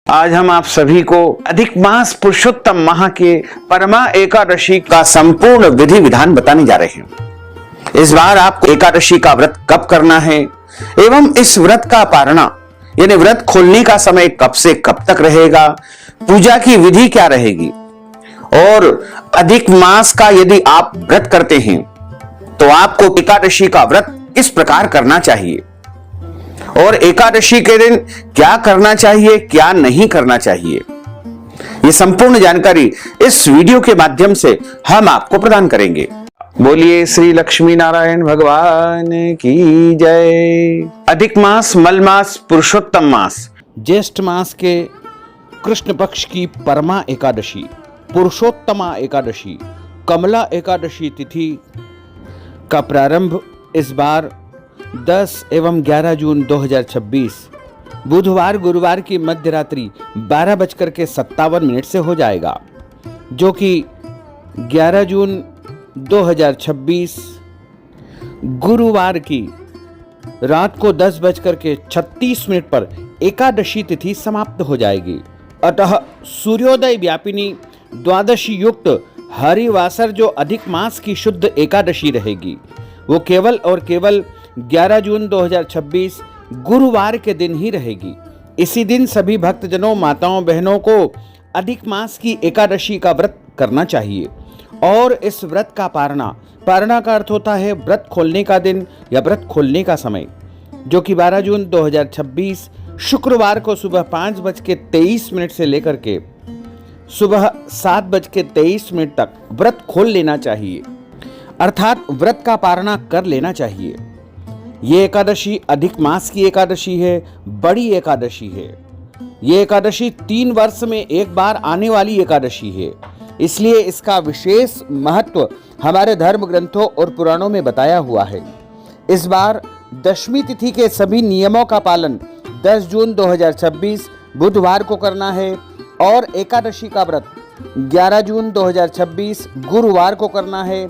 आज हम आप सभी को अधिक मास पुरुषोत्तम माह के परमा एकादशी का संपूर्ण विधि विधान बताने जा रहे हैं। इस बार आपको एकादशी का व्रत कब करना है एवं इस व्रत का पारणा यानी व्रत खोलने का समय कब से कब तक रहेगा, पूजा की विधि क्या रहेगी और अधिक मास का यदि आप व्रत करते हैं तो आपको एकादशी का व्रत किस प्रकार करना चाहिए और एकादशी के दिन क्या करना चाहिए क्या नहीं करना चाहिए, ये संपूर्ण जानकारी इस वीडियो के माध्यम से हम आपको प्रदान करेंगे। बोलिए श्री लक्ष्मी नारायण भगवान की जय। अधिक मास, मल मास, पुरुषोत्तम मास, ज्येष्ठ मास के कृष्ण पक्ष की परमा एकादशी, पुरुषोत्तमा एकादशी, कमला एकादशी तिथि का प्रारंभ इस बार 10 एवं 11 जून 2026 बुधवार गुरुवार की मध्य रात्रि 12:57 से हो जाएगा, जो कि 11 जून 2026 गुरुवार की रात को 10:36 पर एकादशी तिथि समाप्त हो जाएगी। अतः सूर्योदय व्यापिनी द्वादशी युक्त हरिवासर जो अधिक मास की शुद्ध एकादशी रहेगी वो केवल और केवल 11 जून 2026 गुरुवार के दिन ही रहेगी। इसी दिन सभी भक्तजनों, माताओं, बहनों को अधिक मास की एकादशी का व्रत करना चाहिए और इस व्रत का पारणा का अर्थ होता है व्रत खोलने का दिन या व्रत खोलने का समय, जो कि 12 जून 2026 शुक्रवार को सुबह 5:23 से लेकर के सुबह 7:23 तक व्रत खोल लेना चाहिए, अर्थात व्रत का पारणा कर लेना चाहिए। ये एकादशी अधिक मास की एकादशी है, बड़ी एकादशी है। ये एकादशी 3 वर्ष में एक बार आने वाली एकादशी है, इसलिए इसका विशेष महत्व हमारे धर्म ग्रंथों और पुराणों में बताया हुआ है। इस बार दशमी तिथि के सभी नियमों का पालन 10 जून 2026 बुधवार को करना है और एकादशी का व्रत 11 जून 2026 गुरुवार को करना है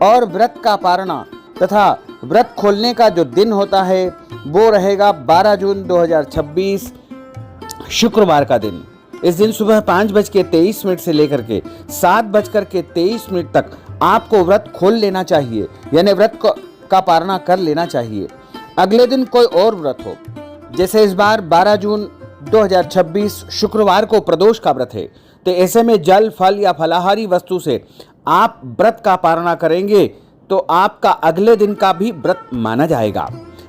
और व्रत का पारणा तथा व्रत खोलने का जो दिन होता है वो रहेगा 12 जून 2026 शुक्रवार का दिन। इस दिन सुबह 5:23 से लेकर के 7:23 तक आपको व्रत खोल लेना चाहिए, यानी व्रत का पारणा कर लेना चाहिए। अगले दिन कोई और व्रत हो, जैसे इस बार 12 जून 2026 शुक्रवार को प्रदोष का व्रत है, तो ऐसे में जल, फल या फलाहारी वस्तु से आप व्रत का पारणा करेंगे तो आपका अगले दिन का भी व्रत माना जाएगा।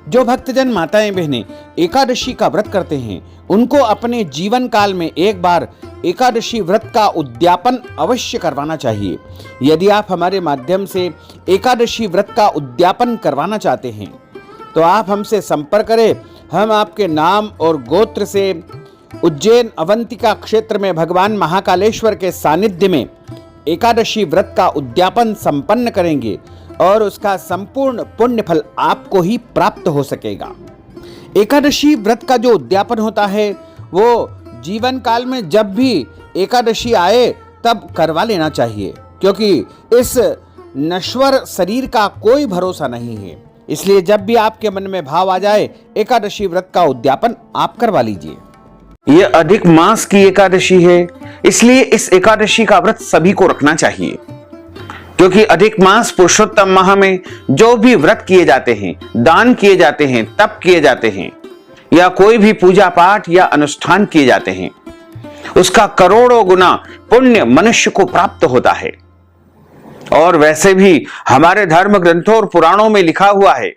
जो भक्तजन, माताएं, बहनें एकादशी का व्रत करते हैं उनको अपने जीवन काल में एक बार एकादशी व्रत का उद्यापन अवश्य करवाना चाहिए। यदि आप हमारे माध्यम से एकादशी व्रत का उद्यापन करवाना चाहते हैं तो आप हमसे संपर्क करें। हम आपके नाम और गोत्र से उज्जैन अवंतिका क्षेत्र में भगवान महाकालेश्वर के सानिध्य में एकादशी व्रत का उद्यापन संपन्न करेंगे और उसका संपूर्ण पुण्य फल आपको ही प्राप्त हो सकेगा। एकादशी व्रत का जो उद्यापन होता है वो जीवन काल में जब भी एकादशी आए तब करवा लेना चाहिए, क्योंकि इस नश्वर शरीर का कोई भरोसा नहीं है। इसलिए जब भी आपके मन में भाव आ जाए एकादशी व्रत का उद्यापन आप करवा लीजिए। यह अधिक मास की एकादशी है, इसलिए इस एकादशी का व्रत सभी को रखना चाहिए, क्योंकि अधिक मास पुरुषोत्तम माह में जो भी व्रत किए जाते हैं, दान किए जाते हैं, तप किए जाते हैं या कोई भी पूजा पाठ या अनुष्ठान किए जाते हैं, उसका करोड़ों गुना पुण्य मनुष्य को प्राप्त होता है। और वैसे भी हमारे धर्म ग्रंथों और पुराणों में लिखा हुआ है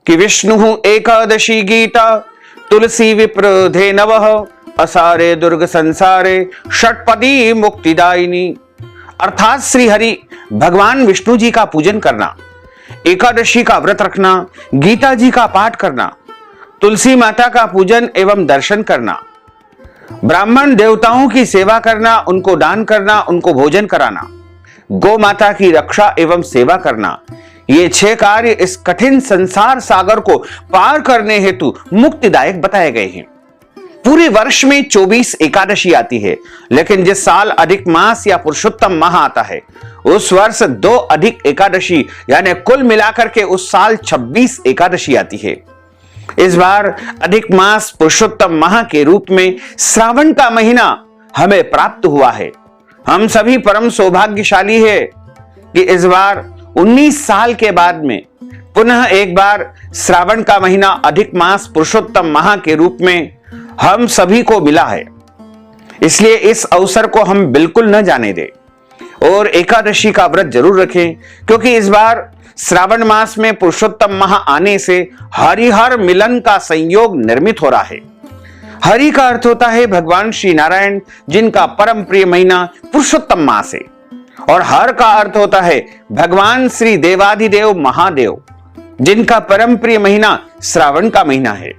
कि विष्णु एकादशी गीता तुलसी विप्र धेनवः असारे दुर्ग संसारे षटपदी मुक्तिदायिनी, अर्थात श्री हरि भगवान विष्णु जी का पूजन करना, एकादशी का व्रत रखना, गीता जी का पाठ करना, तुलसी माता का पूजन एवं दर्शन करना, ब्राह्मण देवताओं की सेवा करना, उनको दान करना, उनको भोजन कराना, गौ माता की रक्षा एवं सेवा करना, ये 6 कार्य इस कठिन संसार सागर को पार करने हेतु मुक्तिदायक बताए गए हैं। पूरे वर्ष में 24 एकादशी आती है, लेकिन जिस साल अधिक मास या पुरुषोत्तम माह आता है उस वर्ष 2 अधिक एकादशी यानी कुल मिलाकर के उस साल 26 एकादशी आती है। इस बार अधिक मास पुरुषोत्तम माह के रूप में श्रावण का महीना हमें प्राप्त हुआ है। हम सभी परम सौभाग्यशाली है कि इस बार 19 साल के बाद में पुनः एक बार श्रावण का महीना अधिक मास पुरुषोत्तम माह के रूप में हम सभी को मिला है। इसलिए इस अवसर को हम बिल्कुल न जाने दें और एकादशी का व्रत जरूर रखें, क्योंकि इस बार श्रावण मास में पुरुषोत्तम माह आने से हरिहर मिलन का संयोग निर्मित हो रहा है। हरि का अर्थ होता है भगवान श्री नारायण, जिनका परम प्रिय महीना पुरुषोत्तम मास है, और हर का अर्थ होता है भगवान श्री देवाधिदेव महादेव, जिनका परम प्रिय महीना श्रावण का महीना है।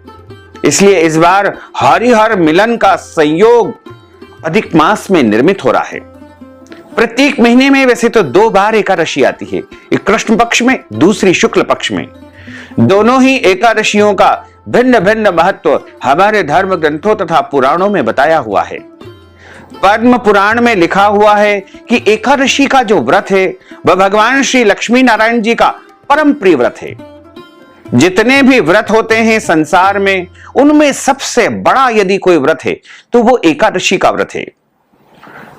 इसलिए इस बार हरिहर मिलन का संयोग अधिक मास में निर्मित हो रहा है। प्रत्येक महीने में वैसे तो 2 बार एकादशी आती है, एक कृष्ण पक्ष में, दूसरी शुक्ल पक्ष में। दोनों ही एकादशियों का भिन्न भिन्न महत्व हमारे धर्म ग्रंथों तथा पुराणों में बताया हुआ है। पद्म पुराण में लिखा हुआ है कि एकादशी का जो व्रत है वह भगवान श्री लक्ष्मी नारायण जी का परम प्रिय व्रत है। जितने भी व्रत होते हैं संसार में, उनमें सबसे बड़ा यदि कोई व्रत है तो वो एकादशी का व्रत है।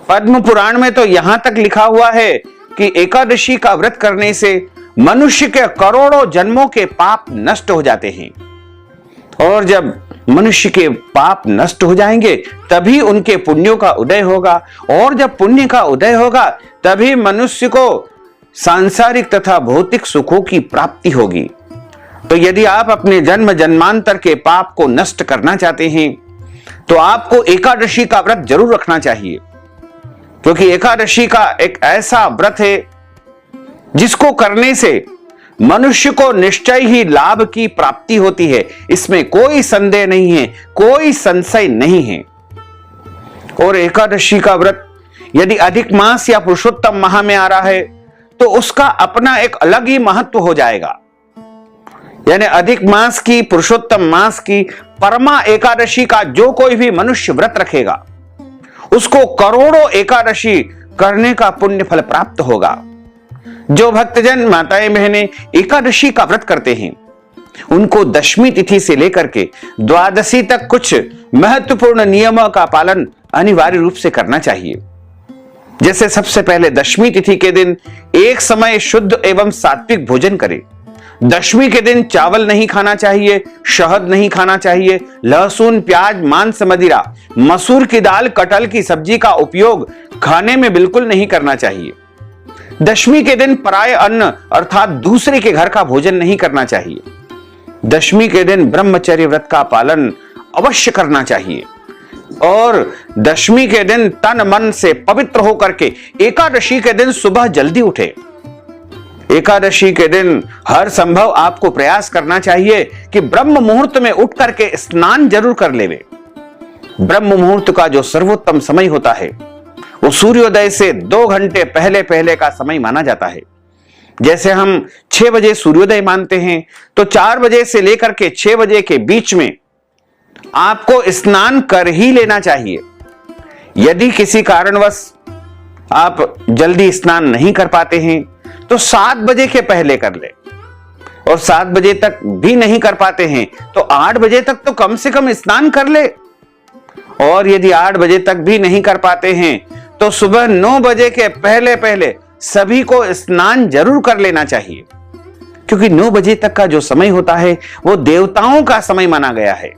पद्म पुराण में तो यहां तक लिखा हुआ है कि एकादशी का व्रत करने से मनुष्य के करोड़ों जन्मों के पाप नष्ट हो जाते हैं, और जब मनुष्य के पाप नष्ट हो जाएंगे तभी उनके पुण्यों का उदय होगा, और जब पुण्य का उदय होगा तभी मनुष्य को सांसारिक तथा भौतिक सुखों की प्राप्ति होगी। तो यदि आप अपने जन्म जन्मांतर के पाप को नष्ट करना चाहते हैं तो आपको एकादशी का व्रत जरूर रखना चाहिए, क्योंकि एकादशी का एक ऐसा व्रत है जिसको करने से मनुष्य को निश्चय ही लाभ की प्राप्ति होती है। इसमें कोई संदेह नहीं है, कोई संशय नहीं है। और एकादशी का व्रत यदि अधिक मास या पुरुषोत्तम माह में आ रहा है तो उसका अपना एक अलग ही महत्व हो जाएगा। यानी अधिक मास की, पुरुषोत्तम मास की परमा एकादशी का जो कोई भी मनुष्य व्रत रखेगा उसको करोड़ों एकादशी करने का पुण्य फल प्राप्त होगा। जो भक्तजन, माताएं, बहनें एकादशी का व्रत करते हैं उनको दशमी तिथि से लेकर के द्वादशी तक कुछ महत्वपूर्ण नियमों का पालन अनिवार्य रूप से करना चाहिए। जैसे सबसे पहले दशमी तिथि के दिन एक समय शुद्ध एवं सात्विक भोजन करें। दशमी के दिन चावल नहीं खाना चाहिए, शहद नहीं खाना चाहिए, लहसुन, प्याज, मांस, मदिरा, मसूर की दाल, कटहल की सब्जी का उपयोग खाने में बिल्कुल नहीं करना चाहिए। दशमी के दिन पराय अन्न अर्थात दूसरे के घर का भोजन नहीं करना चाहिए। दशमी के दिन ब्रह्मचर्य व्रत का पालन अवश्य करना चाहिए, और दशमी के दिन तन मन से पवित्र होकर के एकादशी के दिन सुबह जल्दी उठे। एकादशी के दिन हर संभव आपको प्रयास करना चाहिए कि ब्रह्म मुहूर्त में उठ करके स्नान जरूर कर लेवे। ब्रह्म मुहूर्त का जो सर्वोत्तम समय होता है वो सूर्योदय से 2 घंटे पहले पहले का समय माना जाता है। जैसे हम 6 बजे सूर्योदय मानते हैं तो 4 बजे से लेकर के 6 बजे के बीच में आपको स्नान कर ही लेना चाहिए। यदि किसी कारणवश आप जल्दी स्नान नहीं कर पाते हैं तो 7 बजे के पहले कर ले, और 7 बजे तक भी नहीं कर पाते हैं तो 8 बजे तक तो कम से कम स्नान कर ले, और यदि 8 बजे तक भी नहीं कर पाते हैं तो सुबह 9 बजे के पहले पहले सभी को स्नान जरूर कर लेना चाहिए, क्योंकि 9 बजे तक का जो समय होता है वो देवताओं का समय माना गया है।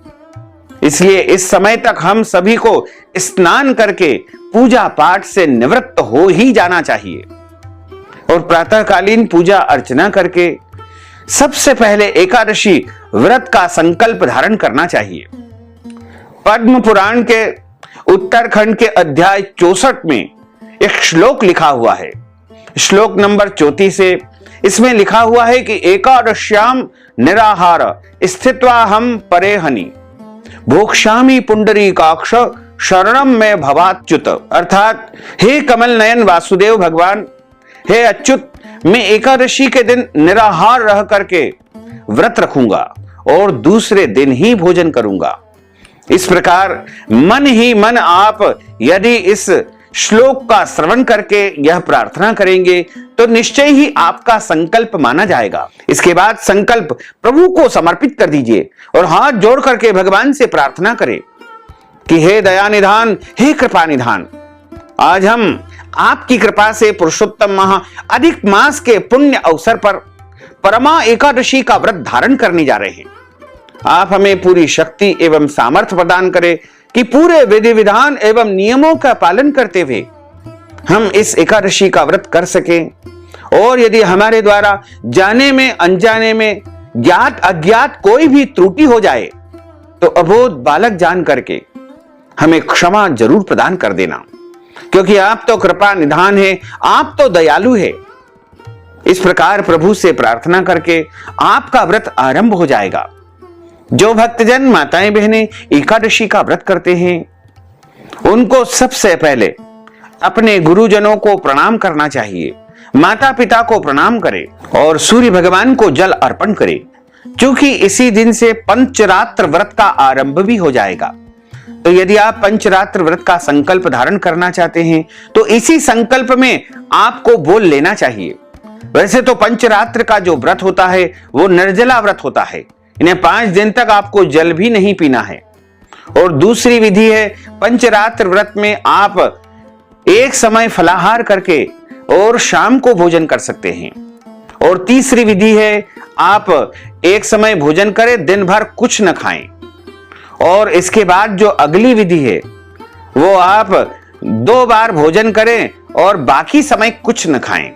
इसलिए इस समय तक हम सभी को स्नान करके पूजा पाठ से निवृत्त हो ही जाना चाहिए, और प्रातःकालीन पूजा अर्चना करके सबसे पहले एकादशी व्रत का संकल्प धारण करना चाहिए। पद्म पुराण के उत्तरखंड के अध्याय 64 में एक श्लोक लिखा हुआ है, श्लोक नंबर 34 से। इसमें लिखा हुआ है कि एकादश्याम निराहार स्थित्वा हम परेहनि भोक्ष्यामि पुंडरीकाक्ष शरणम में भवाच्युत। अर्थात हे कमल नयन वासुदेव भगवान, हे अच्युत, मैं एकादशी के दिन निराहार रह करके व्रत रखूंगा और दूसरे दिन ही भोजन करूंगा। इस प्रकार मन ही मन आप यदि इस श्लोक का श्रवण करके यह प्रार्थना करेंगे तो निश्चय ही आपका संकल्प माना जाएगा। इसके बाद संकल्प प्रभु को समर्पित कर दीजिए और हाथ जोड़ करके भगवान से प्रार्थना करें कि हे दया निधान, हे कृपा निधान, आज हम आपकी कृपा से पुरुषोत्तम माह अधिक मास के पुण्य अवसर पर परमा एकादशी का व्रत धारण करने जा रहे हैं। आप हमें पूरी शक्ति एवं सामर्थ्य प्रदान करें कि पूरे विधि विधान एवं नियमों का पालन करते हुए हम इस एकादशी का व्रत कर सकें। और यदि हमारे द्वारा जाने में अनजाने में ज्ञात अज्ञात कोई भी त्रुटि हो जाए तो अबोध बालक जान करके हमें क्षमा जरूर प्रदान कर देना, क्योंकि आप तो कृपा निधान है, आप तो दयालु है। इस प्रकार प्रभु से प्रार्थना करके आपका व्रत आरंभ हो जाएगा। जो भक्तजन माताएं बहनें एकादशी का व्रत करते हैं उनको सबसे पहले अपने गुरुजनों को प्रणाम करना चाहिए, माता पिता को प्रणाम करें और सूर्य भगवान को जल अर्पण करें, क्योंकि इसी दिन से पंचरात्र व्रत का आरंभ भी हो जाएगा। तो यदि आप पंचरात्र व्रत का संकल्प धारण करना चाहते हैं तो इसी संकल्प में आपको बोल लेना चाहिए। वैसे तो पंचरात्र का जो व्रत होता है वो निर्जला व्रत होता है, इन्हें 5 दिन तक आपको जल भी नहीं पीना है। और दूसरी विधि है पंचरात्र व्रत में आप एक समय फलाहार करके और शाम को भोजन कर सकते हैं। और तीसरी विधि है आप एक समय भोजन करें, दिन भर कुछ न खाएं। और इसके बाद जो अगली विधि है वो आप 2 बार भोजन करें और बाकी समय कुछ न खाएं।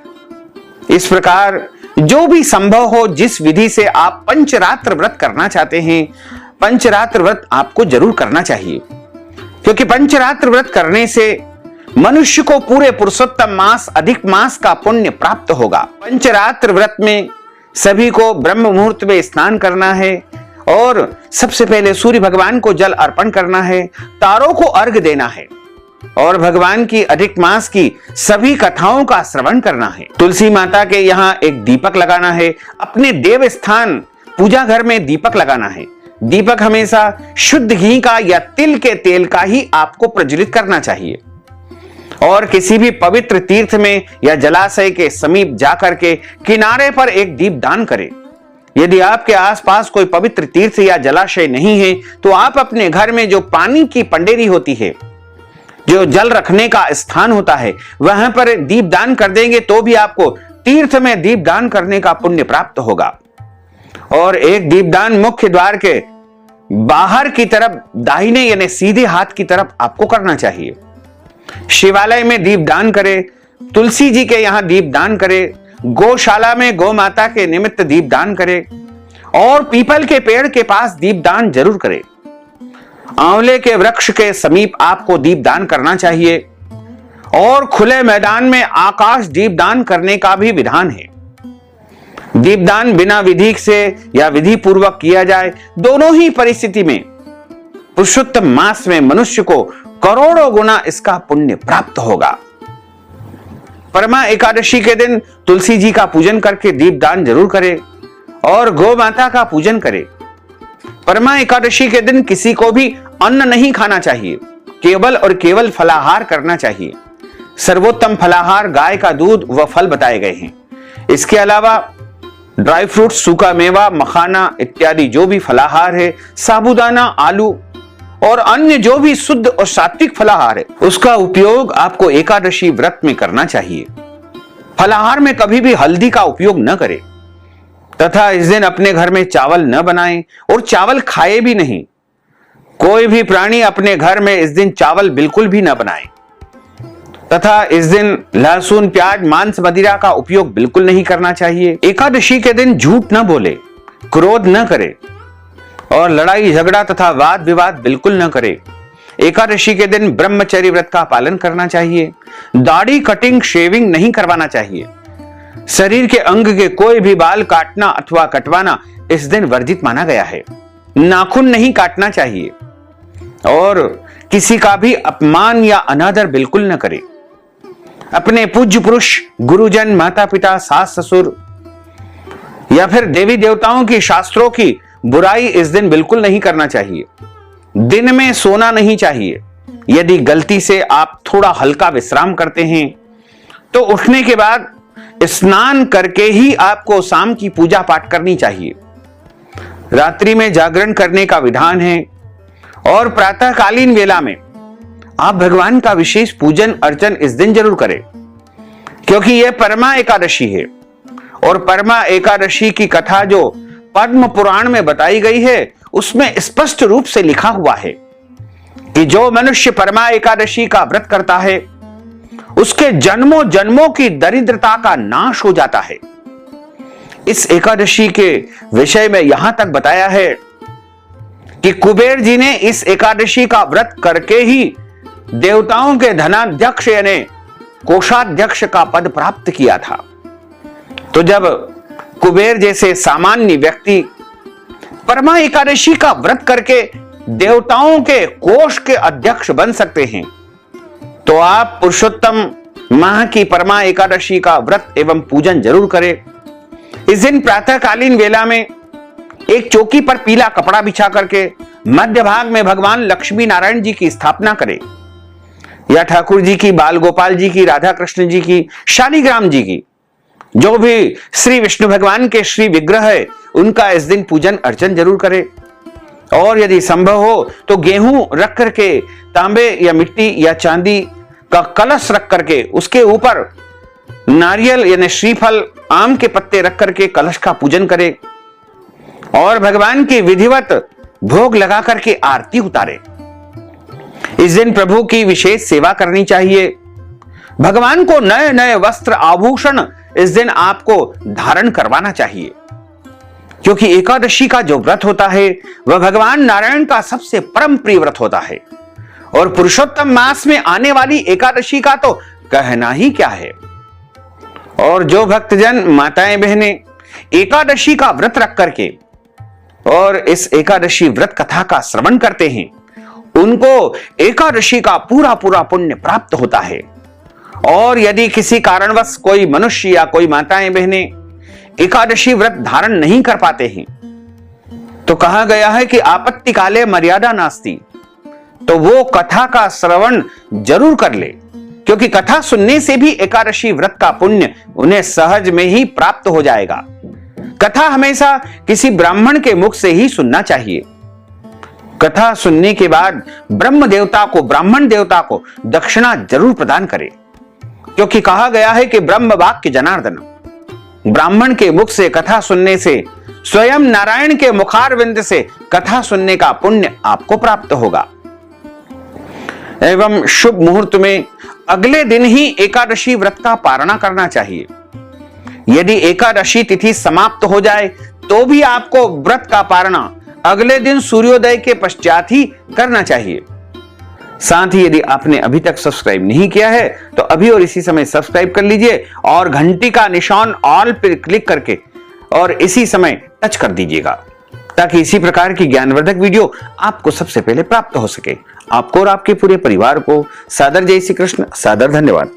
इस प्रकार जो भी संभव हो, जिस विधि से आप पंचरात्र व्रत करना चाहते हैं, पंचरात्र व्रत आपको जरूर करना चाहिए, क्योंकि पंचरात्र व्रत करने से मनुष्य को पूरे पुरुषोत्तम मास अधिक मास का पुण्य प्राप्त होगा। पंचरात्र व्रत में सभी को ब्रह्म मुहूर्त में स्नान करना है और सबसे पहले सूर्य भगवान को जल अर्पण करना है, तारों को अर्घ्य देना है और भगवान की अधिक मास की सभी कथाओं का श्रवण करना है। तुलसी माता के यहाँ एक दीपक लगाना है, अपने देव स्थान पूजा घर में दीपक लगाना है। दीपक हमेशा शुद्ध घी का या तिल के तेल का ही आपको प्रज्वलित करना चाहिए। और किसी भी पवित्र तीर्थ में या जलाशय के समीप जाकर के किनारे पर एक दीप दान करें। यदि आपके आसपास कोई पवित्र तीर्थ या जलाशय नहीं है तो आप अपने घर में जो पानी की पंडेरी होती है, जो जल रखने का स्थान होता है, वहां पर दीप दान कर देंगे तो भी आपको तीर्थ में दीप दान करने का पुण्य प्राप्त होगा। और एक दीपदान मुख्य द्वार के बाहर की तरफ दाहिने यानी सीधे हाथ की तरफ आपको करना चाहिए। शिवालय में दीपदान करें, तुलसी जी के यहाँ दीपदान करें, गौशाला में गौ माता के निमित्त दीपदान करें और पीपल के पेड़ के पास दीपदान जरूर करें। आंवले के वृक्ष के समीप आपको दीपदान करना चाहिए और खुले मैदान में आकाश दीपदान करने का भी विधान है। दीपदान बिना विधि से या विधि पूर्वक किया जाए, दोनों ही परिस्थिति में पुरुषोत्तम मास में मनुष्य को करोड़ों गुना इसका पुण्य प्राप्त होगा। परमा एकादशी के दिन तुलसी जी का पूजन करके दीपदान जरूर करें और गौ माता का पूजन करें। परमा एकादशी के दिन किसी को भी अन्न नहीं खाना चाहिए, केवल और केवल फलाहार करना चाहिए। सर्वोत्तम फलाहार गाय का दूध व फल बताए गए हैं। इसके अलावा ड्राई फ्रूट, सूखा मेवा, मखाना इत्यादि जो भी फलाहार है, साबूदाना, आलू और अन्य जो भी शुद्ध और सात्विक फलाहार है, उसका उपयोग आपको एकादशी व्रत में करना चाहिए। फलाहार में कभी भी हल्दी का उपयोग न करें तथा इस दिन अपने घर में चावल न बनाएं और चावल खाए भी नहीं। कोई भी प्राणी अपने घर में इस दिन चावल बिल्कुल भी न बनाए तथा इस दिन लहसुन, प्याज, मांस, मदिरा का उपयोग बिल्कुल नहीं करना चाहिए। एकादशी के दिन झूठ न बोले, क्रोध न करे और लड़ाई झगड़ा तथा वाद विवाद बिल्कुल न करे। एकादशी के दिन ब्रह्मचर्य व्रत का पालन करना चाहिए। दाढ़ी, कटिंग, शेविंग नहीं करवाना चाहिए। शरीर के अंग के कोई भी बाल काटना अथवा कटवाना इस दिन वर्जित माना गया है। नाखून नहीं काटना चाहिए और किसी का भी अपमान या अनादर बिल्कुल न करे। अपने पूज्य पुरुष, गुरुजन, माता पिता, सास ससुर या फिर देवी देवताओं की, शास्त्रों की बुराई इस दिन बिल्कुल नहीं करना चाहिए। दिन में सोना नहीं चाहिए, यदि गलती से आप थोड़ा हल्का विश्राम करते हैं तो उठने के बाद स्नान करके ही आपको शाम की पूजा पाठ करनी चाहिए। रात्रि में जागरण करने का विधान है और प्रातःकालीन वेला में आप भगवान का विशेष पूजन अर्चन इस दिन जरूर करें, क्योंकि यह परमा एकादशी है। और परमा एकादशी की कथा जो पद्म पुराण में बताई गई है उसमें स्पष्ट रूप से लिखा हुआ है कि जो मनुष्य परमा एकादशी का व्रत करता है उसके जन्मों जन्मों की दरिद्रता का नाश हो जाता है। इस एकादशी के विषय में यहां तक बताया है कि कुबेर जी ने इस एकादशी का व्रत करके ही देवताओं के धनाध्यक्ष यानी कोषाध्यक्ष का पद प्राप्त किया था। तो जब कुबेर जैसे सामान्य व्यक्ति परमा एकादशी का व्रत करके देवताओं के कोष के अध्यक्ष बन सकते हैं, तो आप पुरुषोत्तम माह की परमा एकादशी का व्रत एवं पूजन जरूर करें। इस दिन प्रातःकालीन वेला में एक चौकी पर पीला कपड़ा बिछा करके मध्य भाग में भगवान लक्ष्मी नारायण जी की स्थापना करें, या ठाकुर जी की, बाल गोपाल जी की, राधा कृष्ण जी की, शालिग्राम जी की, जो भी श्री विष्णु भगवान के श्री विग्रह है उनका इस दिन पूजन अर्चन जरूर करें। और यदि संभव हो तो गेहूं रख करके, तांबे या मिट्टी या चांदी का कलश रख करके उसके ऊपर नारियल यानी श्रीफल, आम के पत्ते रख करके कलश का पूजन करें और भगवान की विधिवत भोग लगा करके आरती उतारे। इस दिन प्रभु की विशेष सेवा करनी चाहिए। भगवान को नए नए वस्त्र आभूषण इस दिन आपको धारण करवाना चाहिए, क्योंकि एकादशी का जो व्रत होता है वह भगवान नारायण का सबसे परम प्रिय व्रत होता है। और पुरुषोत्तम मास में आने वाली एकादशी का तो कहना ही क्या है। और जो भक्तजन, माताएं, बहनें एकादशी का व्रत रख करके और इस एकादशी व्रत कथा का श्रवण करते हैं, उनको एकादशी का पूरा पूरा पुण्य प्राप्त होता है। और यदि किसी कारणवश कोई मनुष्य या कोई माताएं बहनें एकादशी व्रत धारण नहीं कर पाते हैं, तो कहा गया है कि आपत्ति काले मर्यादा नास्ति, तो वो कथा का श्रवण जरूर कर ले, क्योंकि कथा सुनने से भी एकादशी व्रत का पुण्य उन्हें सहज में ही प्राप्त हो जाएगा। कथा हमेशा किसी ब्राह्मण के मुख से ही सुनना चाहिए। कथा सुनने के बाद ब्रह्म देवता को, ब्राह्मण देवता को दक्षिणा जरूर प्रदान करें, क्योंकि कहा गया है कि ब्रह्म वाक्य जनार्दन, ब्राह्मण के मुख से कथा सुनने से, स्वयं नारायण के मुखारविंद से कथा सुनने का पुण्य आपको प्राप्त होगा। एवं शुभ मुहूर्त में अगले दिन ही एकादशी व्रत का पारणा करना चाहिए। यदि एकादशी तिथि समाप्त हो जाए तो भी आपको व्रत का पारणा अगले दिन सूर्योदय के पश्चात ही करना चाहिए। साथ ही यदि आपने अभी तक सब्सक्राइब नहीं किया है तो अभी और इसी समय सब्सक्राइब कर लीजिए और घंटी का निशान ऑल पर क्लिक करके और इसी समय टच कर दीजिएगा, ताकि इसी प्रकार की ज्ञानवर्धक वीडियो आपको सबसे पहले प्राप्त हो सके। आपको और आपके पूरे परिवार को सादर जय श्री कृष्ण, सादर धन्यवाद।